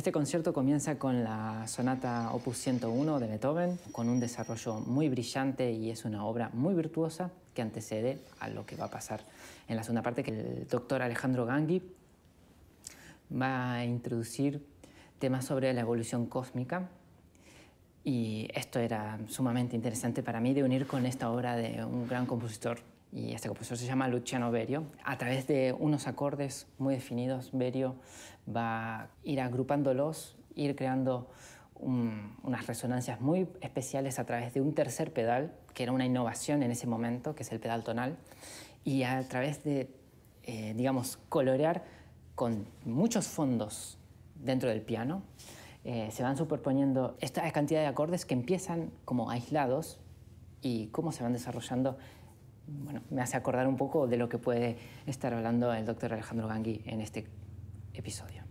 Este concierto comienza con la sonata Opus 101 de Beethoven, con un desarrollo muy brillante y es una obra muy virtuosa que antecede a lo que va a pasar en la segunda parte, que el doctor Alejandro Gangui va a introducir temas sobre la evolución cósmica. Y esto era sumamente interesante para mí de unir con esta obra de un gran compositor. Y este compositor se llama Luciano Berio. A través de unos acordes muy definidos, Berio va a ir agrupándolos, ir creando unas resonancias muy especiales a través de un tercer pedal, que era una innovación en ese momento, que es el pedal tonal, y a través de, digamos, colorear con muchos fondos dentro del piano, se van superponiendo esta cantidad de acordes que empiezan como aislados y cómo se van desarrollando. Bueno, me hace acordar un poco de lo que puede estar hablando el doctor Alejandro Gangui en este episodio.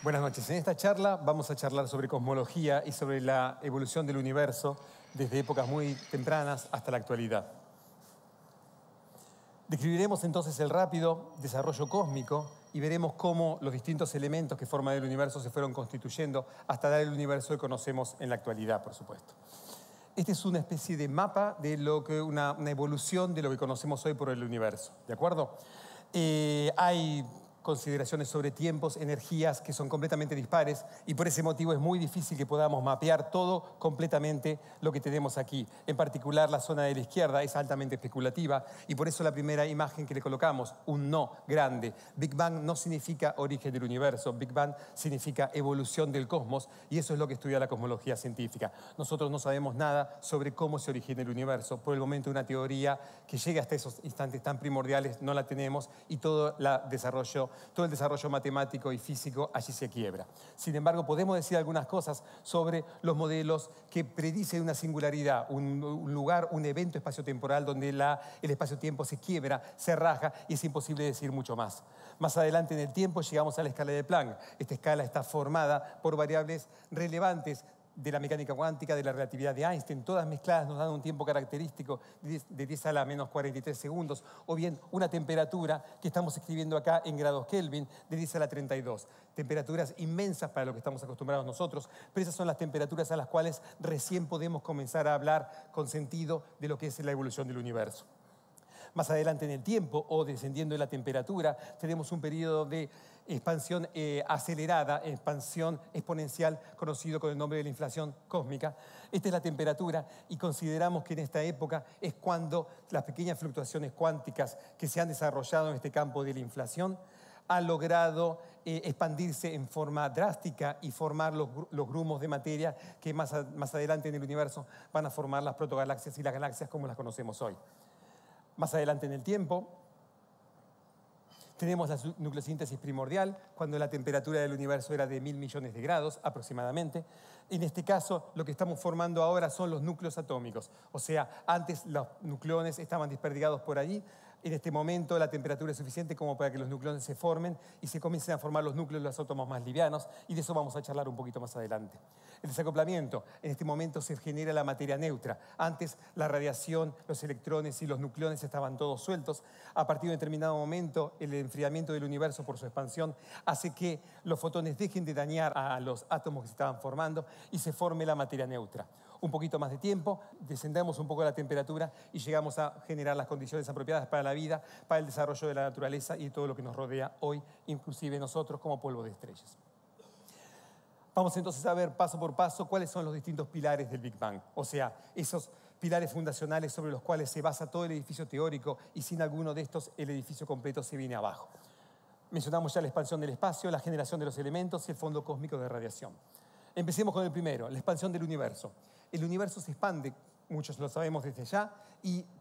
Buenas noches. En esta charla vamos a charlar sobre cosmología y sobre la evolución del universo desde épocas muy tempranas hasta la actualidad. Describiremos entonces el rápido desarrollo cósmico y veremos cómo los distintos elementos que forman el universo se fueron constituyendo hasta dar el universo que conocemos en la actualidad, por supuesto. Este es una especie de mapa de una evolución de lo que conocemos hoy por el universo, ¿de acuerdo? Hay consideraciones sobre tiempos, energías que son completamente dispares y por ese motivo es muy difícil que podamos mapear todo completamente lo que tenemos aquí. En particular la zona de la izquierda es altamente especulativa y por eso la primera imagen que le colocamos, un no grande. Big Bang no significa origen del universo, Big Bang significa evolución del cosmos y eso es lo que estudia la cosmología científica. Nosotros no sabemos nada sobre cómo se origina el universo. Por el momento una teoría que llegue hasta esos instantes tan primordiales no la tenemos y todo el desarrollo matemático y físico allí se quiebra. Sin embargo, podemos decir algunas cosas sobre los modelos que predicen una singularidad, un lugar, un evento espaciotemporal donde el espacio-tiempo se quiebra, se raja y es imposible decir mucho más. Más adelante en el tiempo llegamos a la escala de Planck. Esta escala está formada por variables relevantes de la mecánica cuántica, de la relatividad de Einstein, todas mezcladas nos dan un tiempo característico de 10 a la menos 43 segundos, o bien una temperatura que estamos escribiendo acá en grados Kelvin de 10 a la 32. Temperaturas inmensas para lo que estamos acostumbrados nosotros, pero esas son las temperaturas a las cuales recién podemos comenzar a hablar con sentido de lo que es la evolución del universo. Más adelante en el tiempo, o descendiendo en la temperatura, tenemos un periodo de expansión acelerada, expansión exponencial, conocido con el nombre de la inflación cósmica. Esta es la temperatura y consideramos que en esta época es cuando las pequeñas fluctuaciones cuánticas que se han desarrollado en este campo de la inflación han logrado expandirse en forma drástica y formar los grumos de materia que más adelante en el universo van a formar las protogalaxias y las galaxias como las conocemos hoy. Más adelante en el tiempo, tenemos la nucleosíntesis primordial, cuando la temperatura del universo era de 1000 millones de grados aproximadamente. En este caso, lo que estamos formando ahora son los núcleos atómicos. O sea, antes los nucleones estaban desperdigados por allí. En este momento la temperatura es suficiente como para que los nucleones se formen y se comiencen a formar los núcleos de los átomos más livianos, y de eso vamos a charlar un poquito más adelante. El desacoplamiento, en este momento se genera la materia neutra. Antes la radiación, los electrones y los nucleones estaban todos sueltos. A partir de un determinado momento, el enfriamiento del universo por su expansión hace que los fotones dejen de dañar a los átomos que se estaban formando y se forme la materia neutra. Un poquito más de tiempo, descendemos un poco la temperatura y llegamos a generar las condiciones apropiadas para la vida, para el desarrollo de la naturaleza y todo lo que nos rodea hoy, inclusive nosotros como polvo de estrellas. Vamos entonces a ver paso por paso cuáles son los distintos pilares del Big Bang, o sea, esos pilares fundacionales sobre los cuales se basa todo el edificio teórico y sin alguno de estos el edificio completo se viene abajo. Mencionamos ya la expansión del espacio, la generación de los elementos y el fondo cósmico de radiación. Empecemos con el primero, la expansión del universo. El universo se expande, muchos lo sabemos desde ya,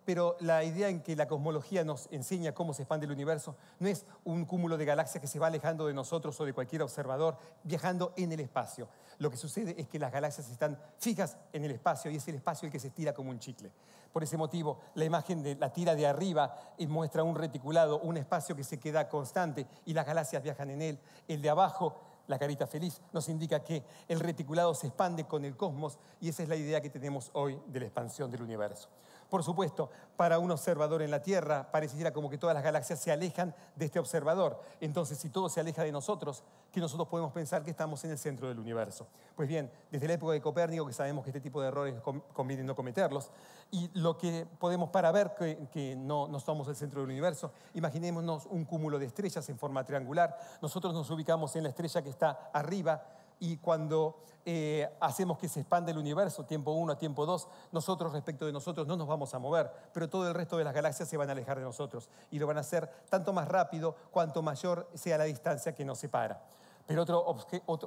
pero la idea en que la cosmología nos enseña cómo se expande el universo no es un cúmulo de galaxias que se va alejando de nosotros o de cualquier observador viajando en el espacio. Lo que sucede es que las galaxias están fijas en el espacio y es el espacio el que se estira como un chicle. Por ese motivo, la imagen de la tira de arriba muestra un reticulado, un espacio que se queda constante y las galaxias viajan en él. El de abajo, la carita feliz, nos indica que el reticulado se expande con el cosmos y esa es la idea que tenemos hoy de la expansión del universo. Por supuesto, para un observador en la Tierra pareciera como que todas las galaxias se alejan de este observador. Entonces, si todo se aleja de nosotros, que nosotros podemos pensar que estamos en el centro del universo. Pues bien, desde la época de Copérnico, que sabemos que este tipo de errores conviene no cometerlos, y lo que podemos para ver que no somos el centro del universo, imaginémonos un cúmulo de estrellas en forma triangular. Nosotros nos ubicamos en la estrella que está arriba, y cuando hacemos que se expanda el universo, tiempo 1 a tiempo 2, nosotros respecto de nosotros no nos vamos a mover, pero todo el resto de las galaxias se van a alejar de nosotros y lo van a hacer tanto más rápido cuanto mayor sea la distancia que nos separa. Pero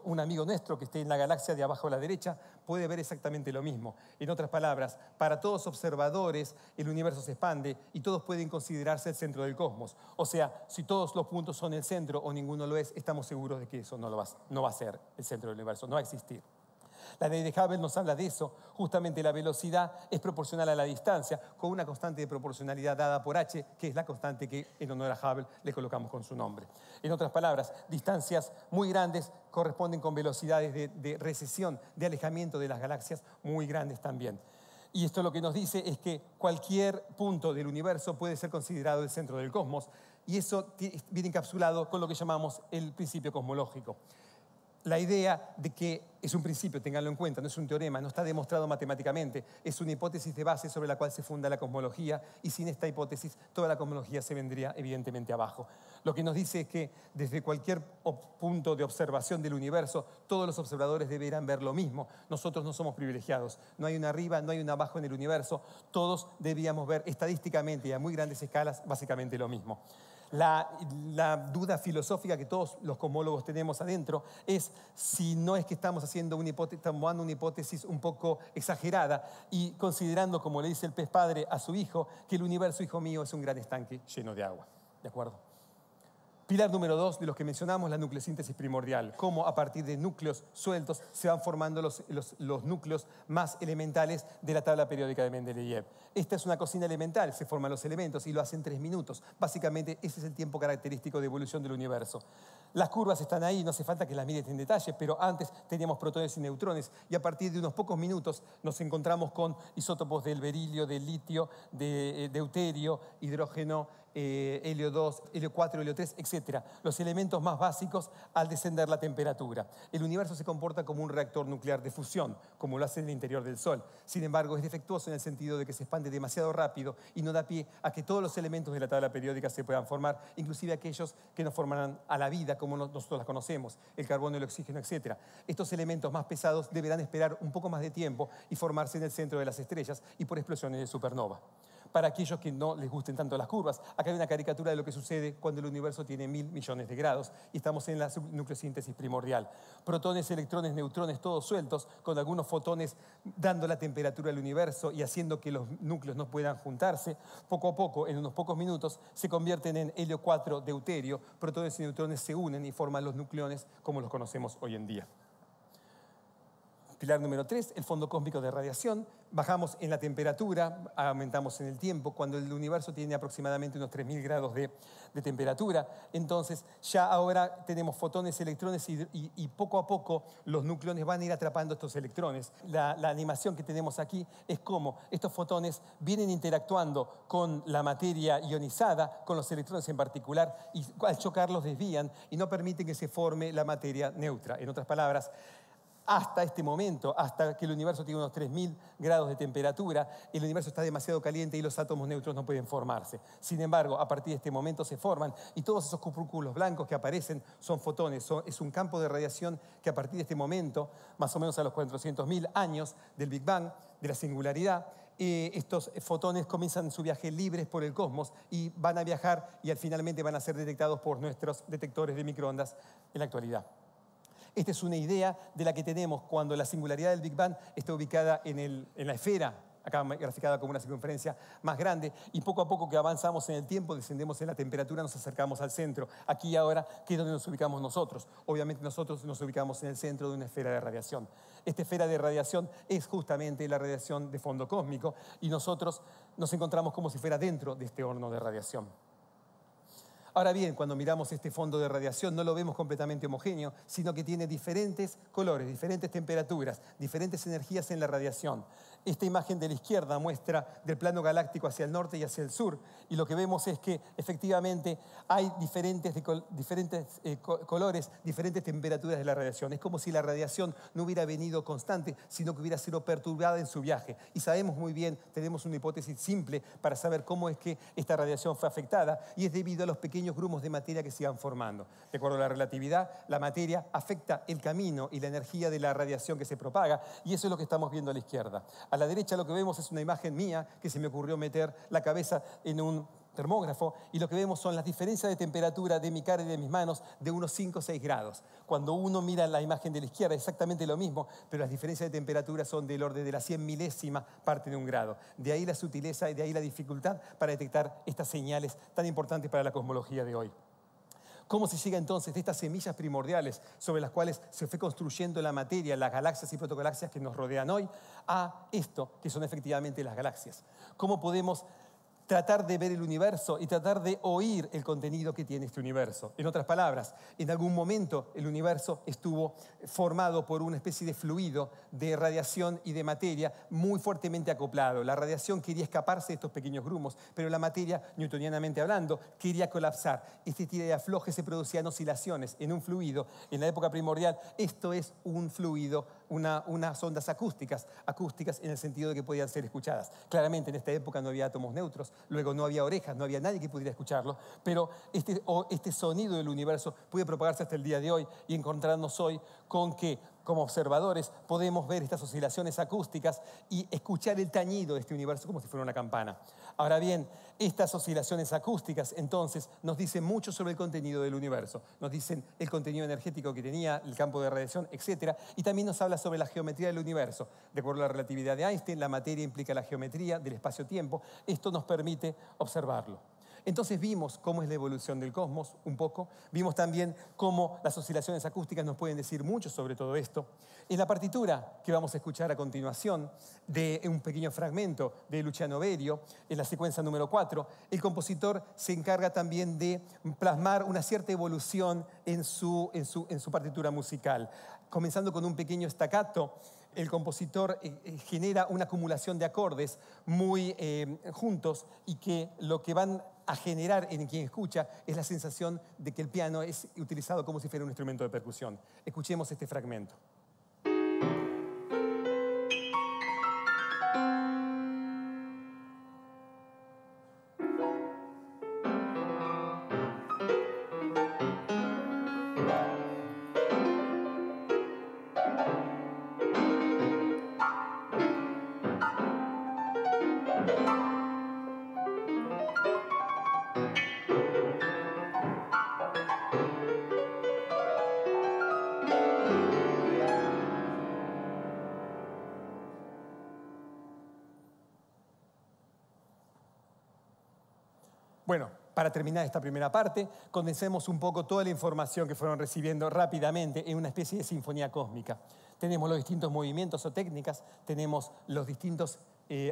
un amigo nuestro que esté en la galaxia de abajo a la derecha puede ver exactamente lo mismo. En otras palabras, para todos observadores el universo se expande y todos pueden considerarse el centro del cosmos. O sea, si todos los puntos son el centro o ninguno lo es, estamos seguros de que eso no va a ser el centro del universo, no va a existir. La ley de Hubble nos habla de eso. Justamente la velocidad es proporcional a la distancia, con una constante de proporcionalidad dada por h, que es la constante que en honor a Hubble le colocamos con su nombre. En otras palabras, distancias muy grandes corresponden con velocidades de recesión, de alejamiento de las galaxias muy grandes también. Y esto lo que nos dice es que cualquier punto del universo puede ser considerado el centro del cosmos, y eso viene encapsulado con lo que llamamos el principio cosmológico. La idea de que es un principio, ténganlo en cuenta, no es un teorema, no está demostrado matemáticamente, es una hipótesis de base sobre la cual se funda la cosmología, y sin esta hipótesis toda la cosmología se vendría evidentemente abajo. Lo que nos dice es que desde cualquier punto de observación del universo, todos los observadores deberán ver lo mismo. Nosotros no somos privilegiados, no hay un arriba, no hay un abajo en el universo, todos debíamos ver estadísticamente y a muy grandes escalas básicamente lo mismo. La duda filosófica que todos los cosmólogos tenemos adentro es si no es que estamos tomando una hipótesis un poco exagerada y considerando, como le dice el pez padre a su hijo, que el universo, hijo mío, es un gran estanque lleno de agua. ¿De acuerdo? Pilar número 2 de los que mencionamos, la nucleosíntesis primordial. Cómo a partir de núcleos sueltos se van formando los núcleos más elementales de la tabla periódica de Mendeleev. Esta es una cocina elemental, se forman los elementos y lo hacen 3 minutos. Básicamente ese es el tiempo característico de evolución del universo. Las curvas están ahí, no hace falta que las mires en detalle, pero antes teníamos protones y neutrones y a partir de unos pocos minutos nos encontramos con isótopos del berilio, del litio, de deuterio, hidrógeno, helio 2, helio 4, helio 3, etc. Los elementos más básicos al descender la temperatura. El universo se comporta como un reactor nuclear de fusión, como lo hace en el interior del Sol. Sin embargo, es defectuoso en el sentido de que se expande demasiado rápido y no da pie a que todos los elementos de la tabla periódica se puedan formar, inclusive aquellos que nos formarán a la vida como nosotros las conocemos, el carbono, el oxígeno, etc. Estos elementos más pesados deberán esperar un poco más de tiempo y formarse en el centro de las estrellas y por explosiones de supernova. Para aquellos que no les gusten tanto las curvas, acá hay una caricatura de lo que sucede cuando el universo tiene 1000 millones de grados y estamos en la nucleosíntesis primordial. Protones, electrones, neutrones, todos sueltos, con algunos fotones dando la temperatura del universo y haciendo que los núcleos no puedan juntarse. Poco a poco, en unos pocos minutos, se convierten en helio 4 deuterio. Protones y neutrones se unen y forman los nucleones como los conocemos hoy en día. Pilar número 3, el fondo cósmico de radiación. Bajamos en la temperatura, aumentamos en el tiempo. Cuando el universo tiene aproximadamente unos 3000 grados de temperatura, entonces ya ahora tenemos fotones, electrones y poco a poco los nucleones van a ir atrapando estos electrones. La animación que tenemos aquí es cómo estos fotones vienen interactuando con la materia ionizada, con los electrones en particular, y al chocarlos desvían y no permiten que se forme la materia neutra. En otras palabras, hasta este momento, hasta que el universo tiene unos 3000 grados de temperatura, el universo está demasiado caliente y los átomos neutros no pueden formarse. Sin embargo, a partir de este momento se forman y todos esos corpúsculos blancos que aparecen son fotones. Es un campo de radiación que a partir de este momento, más o menos a los 400.000 años del Big Bang, de la singularidad, estos fotones comienzan su viaje libres por el cosmos y van a viajar y finalmente van a ser detectados por nuestros detectores de microondas en la actualidad. Esta es una idea de la que tenemos cuando la singularidad del Big Bang está ubicada en la esfera, acá graficada como una circunferencia más grande, y poco a poco que avanzamos en el tiempo, descendemos en la temperatura, nos acercamos al centro. Aquí y ahora, que es donde nos ubicamos nosotros. Obviamente nosotros nos ubicamos en el centro de una esfera de radiación. Esta esfera de radiación es justamente la radiación de fondo cósmico y nosotros nos encontramos como si fuera dentro de este horno de radiación. Ahora bien, cuando miramos este fondo de radiación no lo vemos completamente homogéneo, sino que tiene diferentes colores, diferentes temperaturas, diferentes energías en la radiación. Esta imagen de la izquierda muestra del plano galáctico hacia el norte y hacia el sur, y lo que vemos es que efectivamente hay diferentes colores, diferentes temperaturas de la radiación. Es como si la radiación no hubiera venido constante, sino que hubiera sido perturbada en su viaje. Y sabemos muy bien, tenemos una hipótesis simple para saber cómo es que esta radiación fue afectada, y es debido a los pequeños grumos de materia que se van formando. De acuerdo a la relatividad, la materia afecta el camino y la energía de la radiación que se propaga, y eso es lo que estamos viendo a la izquierda. A la derecha lo que vemos es una imagen mía que se me ocurrió meter la cabeza en un termógrafo, y lo que vemos son las diferencias de temperatura de mi cara y de mis manos de unos 5 o 6 grados. Cuando uno mira la imagen de la izquierda es exactamente lo mismo, pero las diferencias de temperatura son del orden de la 100 milésima parte de un grado. De ahí la sutileza y de ahí la dificultad para detectar estas señales tan importantes para la cosmología de hoy. ¿Cómo se llega entonces de estas semillas primordiales sobre las cuales se fue construyendo la materia, las galaxias y protogalaxias que nos rodean hoy, a esto que son efectivamente las galaxias? ¿Cómo podemos tratar de ver el universo y tratar de oír el contenido que tiene este universo? En otras palabras, en algún momento el universo estuvo formado por una especie de fluido de radiación y de materia muy fuertemente acoplado. La radiación quería escaparse de estos pequeños grumos, pero la materia, newtonianamente hablando, quería colapsar. Este tira y afloje se producían oscilaciones en un fluido. En la época primordial, esto es un fluido, unas ondas acústicas en el sentido de que podían ser escuchadas. Claramente en esta época no había átomos neutros, luego no había orejas, no había nadie que pudiera escucharlo, pero este sonido del universo puede propagarse hasta el día de hoy y encontrarnos hoy con que, como observadores, podemos ver estas oscilaciones acústicas y escuchar el tañido de este universo como si fuera una campana. Ahora bien, estas oscilaciones acústicas entonces nos dicen mucho sobre el contenido del universo. Nos dicen el contenido energético que tenía, el campo de radiación, etc. Y también nos habla sobre la geometría del universo. De acuerdo a la relatividad de Einstein, la materia implica la geometría del espacio-tiempo. Esto nos permite observarlo. Entonces vimos cómo es la evolución del cosmos, un poco. Vimos también cómo las oscilaciones acústicas nos pueden decir mucho sobre todo esto. En la partitura que vamos a escuchar a continuación, de un pequeño fragmento de Luciano Berio, en la secuencia número 4, el compositor se encarga también de plasmar una cierta evolución en su partitura musical. Comenzando con un pequeño staccato, el compositor genera una acumulación de acordes muy juntos y que lo que van a generar en quien escucha es la sensación de que el piano es utilizado como si fuera un instrumento de percusión. Escuchemos este fragmento. Bueno, para terminar esta primera parte, condensemos un poco toda la información que fueron recibiendo rápidamente en una especie de sinfonía cósmica. Tenemos los distintos movimientos o técnicas, tenemos los distintos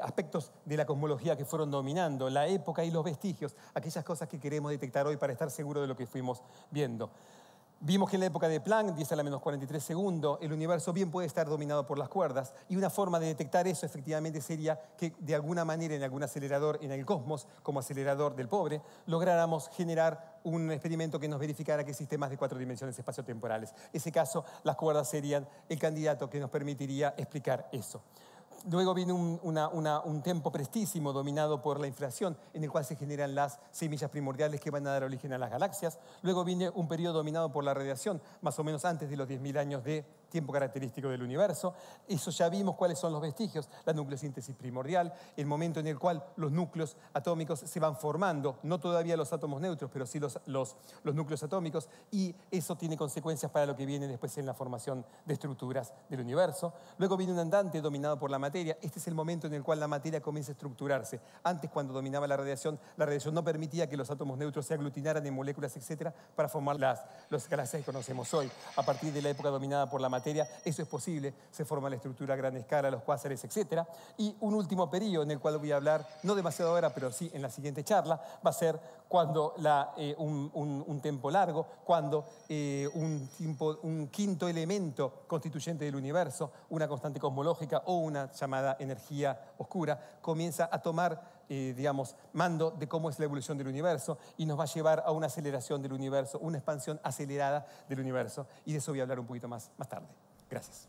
aspectos de la cosmología que fueron dominando, la época y los vestigios, aquellas cosas que queremos detectar hoy para estar seguros de lo que fuimos viendo. Vimos que en la época de Planck, 10 a la menos 43 segundos, el universo bien puede estar dominado por las cuerdas y una forma de detectar eso efectivamente sería que de alguna manera en algún acelerador en el cosmos, como acelerador del pobre, lográramos generar un experimento que nos verificara que existen más de 4 dimensiones espaciotemporales. En ese caso, las cuerdas serían el candidato que nos permitiría explicar eso. Luego viene un tiempo prestísimo dominado por la inflación, en el cual se generan las semillas primordiales que van a dar origen a las galaxias. Luego viene un periodo dominado por la radiación, más o menos antes de los 10.000 años de tiempo característico del universo. Eso ya vimos cuáles son los vestigios, la nucleosíntesis primordial, el momento en el cual los núcleos atómicos se van formando, no todavía los átomos neutros, pero sí los núcleos atómicos, y eso tiene consecuencias para lo que viene después en la formación de estructuras del universo. Luego viene un andante dominado por la materia. Este es el momento en el cual la materia comienza a estructurarse. Antes, cuando dominaba la radiación no permitía que los átomos neutros se aglutinaran en moléculas, etcétera, para formar las galaxias que conocemos hoy. A partir de la época dominada por la materia, eso es posible, se forma la estructura a gran escala, los cuásares, etc. Y un último periodo en el cual voy a hablar, no demasiado ahora, pero sí en la siguiente charla, va a ser cuando un tiempo largo, cuando un quinto elemento constituyente del universo, una constante cosmológica o una llamada energía oscura, comienza a tomar mando de cómo es la evolución del universo y nos va a llevar a una aceleración del universo, una expansión acelerada del universo. Y de eso voy a hablar un poquito más tarde. Gracias.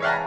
Thank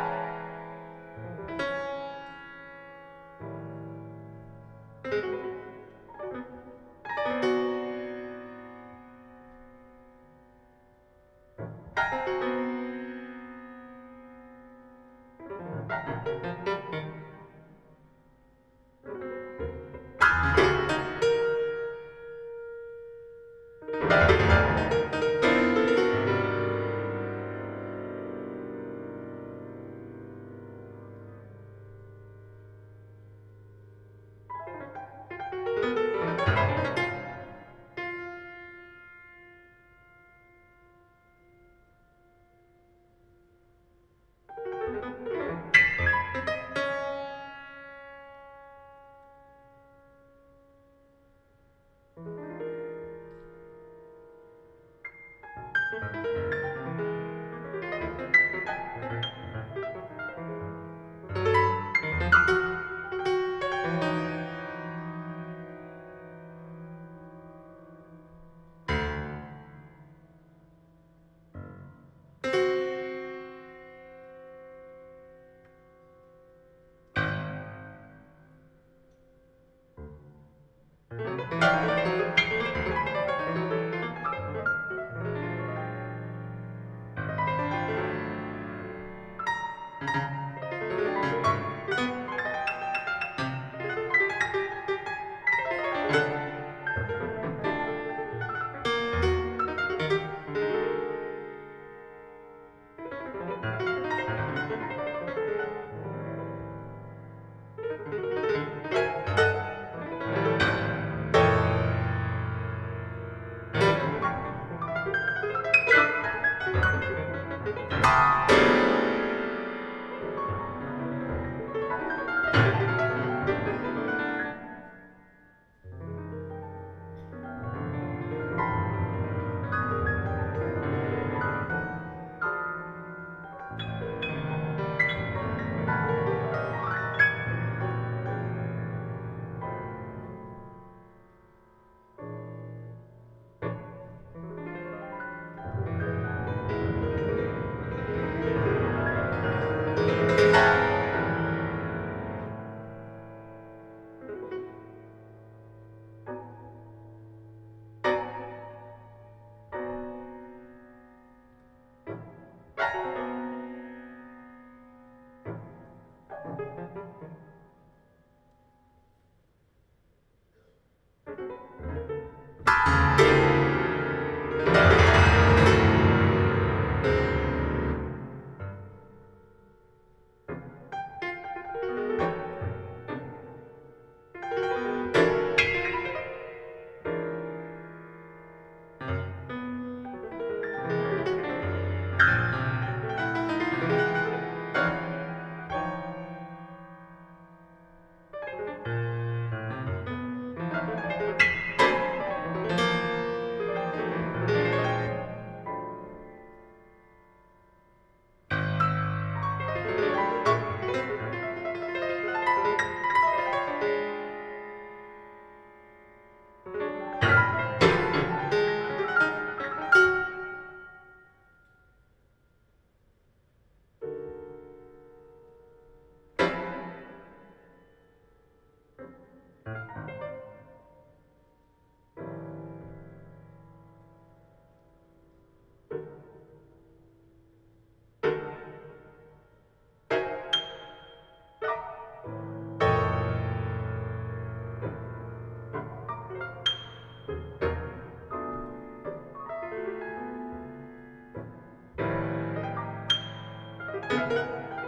you.